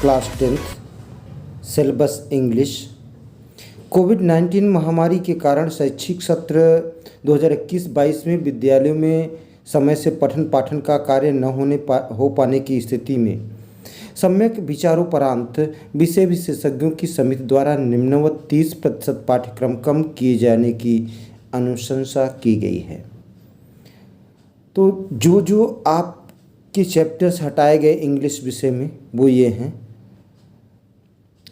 Class 10th syllabus English. कोविड-19 महामारी के कारण शैक्षिक सत्र 2021-22 में विद्यालयों में समय से पठन पाठन का कार्य न हो पाने की स्थिति में सम्यक विचारोपरांत विषय विशेषज्ञों की समिति द्वारा निम्नवत 30% पाठ्यक्रम कम किए जाने की अनुशंसा की गई है। तो जो आपके चैप्टर्स हटाए गए इंग्लिश विषय में वो ये हैं।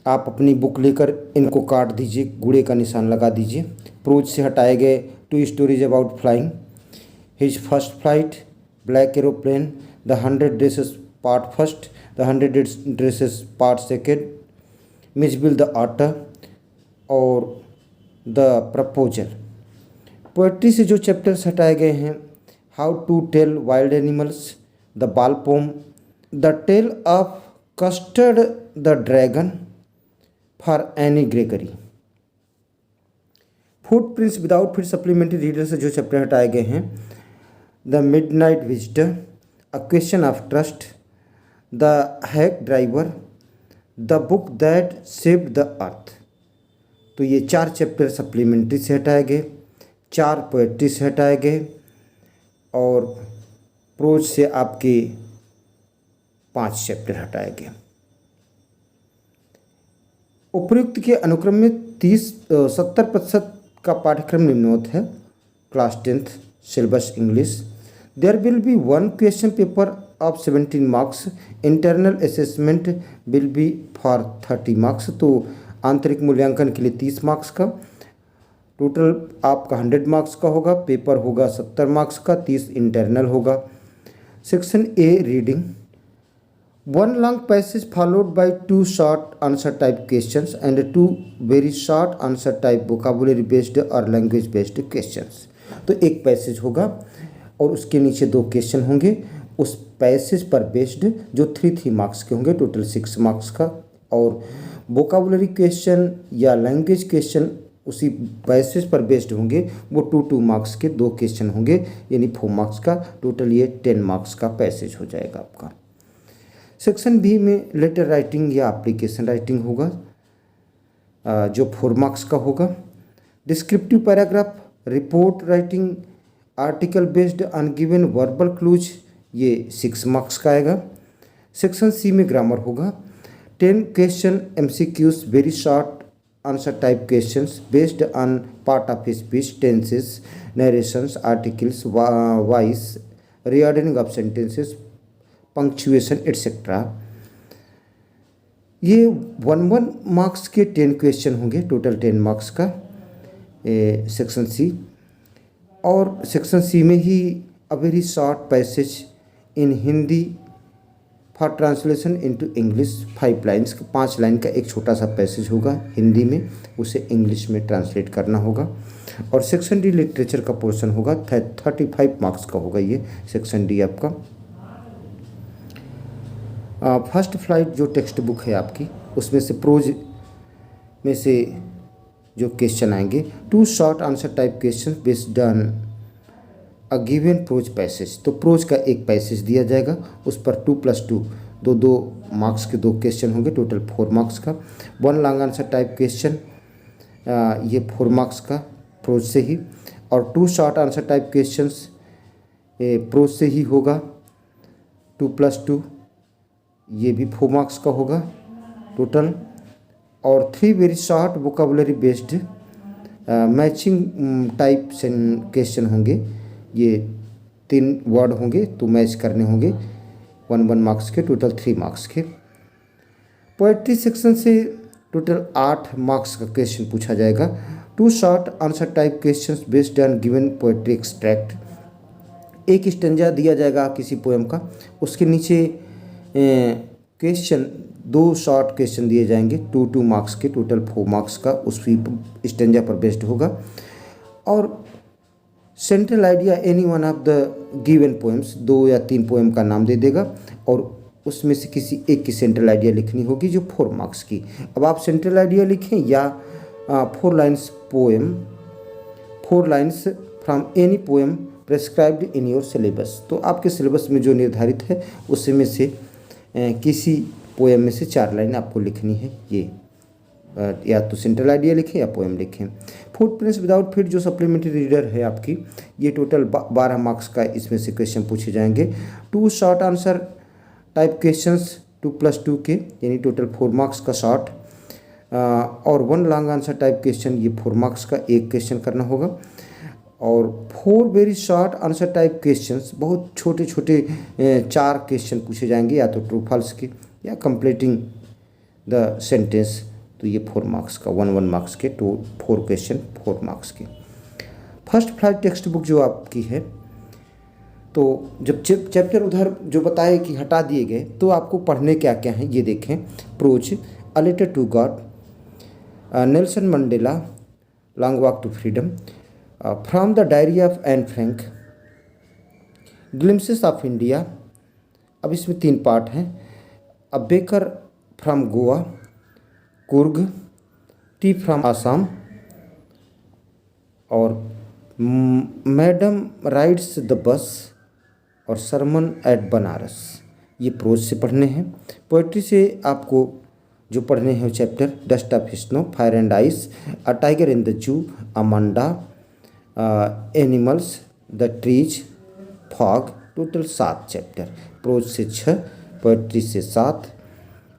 आप अपनी बुक लेकर इनको काट दीजिए, गुड़े का निशान लगा दीजिए। प्रोज से हटाए गए 2 stories about flying, his first flight, black aeroplane, the 100 dresses part first, the 100 dresses part second, Mijbil the otter और द प्रपोजल। पोएट्री से जो चैप्टर्स हटाए गए हैं, how to tell wild animals, the ball poem, the tale of custard the dragon for Anne Gregory. Footprints without feet supplementary reader से जो chapter हटाए गए हैं, the midnight visitor, a question of trust, the hack driver, the book that saved the earth. तो ये 4 chapter supplementary से हटाए गए, 4 पोएट्री से हटाए गए और प्रोज से आपके 5 चैप्टर हटाए गए। उपयुक्त के अनुक्रम में 70% का पाठ्यक्रम निम्नवत है। Class 10th syllabus English, there will be 1 question paper of 17 marks, internal assessment will be for 30 marks. तो आंतरिक मूल्यांकन के लिए 30 मार्क्स का, टोटल आपका 100 मार्क्स का होगा। पेपर होगा 70 मार्क्स का, 30 इंटरनल होगा। Section A reading, 1 long passage followed by 2 short answer type questions and 2 very short answer type vocabulary based और लैंग्वेज बेस्ड क्वेश्चंस। तो एक पैसेज होगा और उसके नीचे 2 क्वेश्चन होंगे उस पैसेज पर बेस्ड, जो 3 मार्क्स के होंगे, टोटल 6 मार्क्स का। और वोकाबुलरी क्वेश्चन या लैंग्वेज क्वेश्चन उसी पैसेज पर बेस्ड होंगे, वो 2 मार्क्स के 2 क्वेश्चन होंगे, यानी 4 मार्क्स का। टोटल ये 10 मार्क्स का पैसेज हो जाएगा आपका। सेक्शन बी में लेटर राइटिंग या एप्लीकेशन राइटिंग होगा, जो 4 मार्क्स का होगा। Descriptive paragraph, report writing, article based on given verbal clues, ये 6 मार्क्स का आएगा। सेक्शन सी में ग्रामर होगा, 10 question MCQs, very short answer type questions based on part of speech, tenses, narrations, articles, voice, reordering of sentences, punctuation etcetera. ये 1 marks के 10 question होंगे, total 10 marks का section C. और section C में ही a very short passage in Hindi for translation into English, 5 lines, 5 line का एक छोटा सा पैसेज होगा हिंदी में, उसे इंग्लिश में ट्रांसलेट करना होगा। और सेक्शन डी लिटरेचर का पोर्शन होगा, 35 मार्क्स का होगा ये सेक्शन डी आपका। फर्स्ट फ्लाइट जो टेक्स्ट बुक है आपकी, उसमें से प्रोज में से जो क्वेश्चन आएंगे, 2 short answer type question based on a given prose passage. तो प्रोज का एक पैसेज दिया जाएगा, उस पर 2 + 2 2 मार्क्स के 2 क्वेश्चन होंगे, टोटल 4 मार्क्स का। 1 लॉन्ग आंसर टाइप क्वेश्चन, ये 4 मार्क्स का प्रोज से ही। और 2 short answer type questions prose से ही होगा, 2 + 2, ये भी 4 मार्क्स का होगा टोटल। और 3 very short vocabulary based matching type question होंगे, ये 3 वर्ड होंगे तो मैच करने होंगे, 1 मार्क्स के, टोटल 3 मार्क्स के। पोएट्री सेक्शन से टोटल 8 मार्क्स का क्वेश्चन पूछा जाएगा, 2 short answer type questions based on given poetry extract. एक स्टेंजा दिया जाएगा किसी पोएम का, उसके नीचे क्वेश्चन 2 शॉर्ट क्वेश्चन दिए जाएंगे, 2 मार्क्स के, टोटल 4 मार्क्स का उसी स्टेंजा पर बेस्ड होगा। और central idea any one of the given poems, 2 या 3 पोएम का नाम दे देगा और उसमें से किसी एक की सेंट्रल आइडिया लिखनी होगी, जो 4 मार्क्स की। अब आप सेंट्रल आइडिया लिखें या 4 lines poem, 4 lines from any poem prescribed in your syllabus. तो आपके सिलेबस में जो निर्धारित है उसमें से किसी पोएम में से 4 लाइन आपको लिखनी है। ये या तो सेंट्रल आइडिया लिखें या पोएम लिखें। फुटप्रिंट्स विदाउट फीट जो सप्लीमेंट्री रीडर है आपकी, ये टोटल 12 मार्क्स का इसमें से क्वेश्चन पूछे जाएंगे। 2 शॉर्ट आंसर टाइप क्वेश्चंस 2+2 के, यानी टोटल 4 मार्क्स का शॉर्ट, और 1 लॉन्ग आंसर टाइप क्वेश्चन, ये 4 मार्क्स का एक क्वेश्चन करना होगा। और 4 very short answer type questions, बहुत छोटे छोटे 4 क्वेश्चन पूछे जाएंगे, या तो ट्रू फॉल्स के या कंप्लीटिंग द सेंटेंस, तो ये 4 मार्क्स का 1 मार्क्स के 4 क्वेश्चन 4 मार्क्स के। फर्स्ट फ्लाइट टेक्स्ट बुक जो आपकी है, तो जब चैप्टर उधर जो बताए कि हटा दिए गए, तो आपको पढ़ने क्या क्या हैं ये देखें। Prose, a letter to God, Nelson Mandela, long walk to freedom, from the diary of Anne Frank, glimpses of India, अब इसमें 3 पार्ट हैं, a baker from Goa, Coorg, tea from Assam, और मैडम राइड्स द बस, और सरमन एट बनारस। ये pros से पढ़ने हैं। Poetry से आपको जो पढ़ने हैं chapter, dust of snow, fire and ice, a tiger in the zoo, Amanda, animals, the trees, fog, total 7 chapter. Prose से 6, पोइट्री से 7,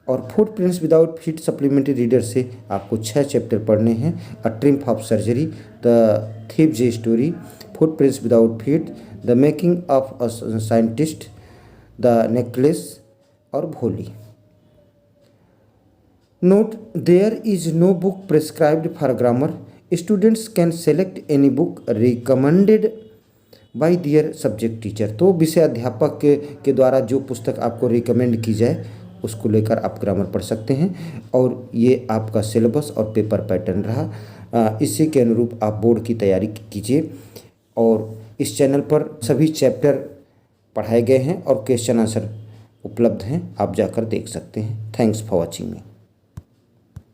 और footprints without feet supplementary reader से आपको 6 चैप्टर पढ़ने हैं। A triumph of surgery, the thief's story, footprints without feet, the making of a scientist, the necklace, और Bholi. Note, there is no book prescribed for grammar. Students can select any book recommended by their subject teacher. तो विषय अध्यापक के द्वारा जो पुस्तक आपको recommend की जाए उसको लेकर आप ग्रामर पढ़ सकते हैं। और ये आपका सिलेबस और पेपर पैटर्न रहा। इसी के अनुरूप आप बोर्ड की तैयारी कीजिए। और इस चैनल पर सभी चैप्टर पढ़ाए गए हैं और क्वेश्चन आंसर उपलब्ध हैं, आप जाकर देख सकते हैं। Thanks for watching me.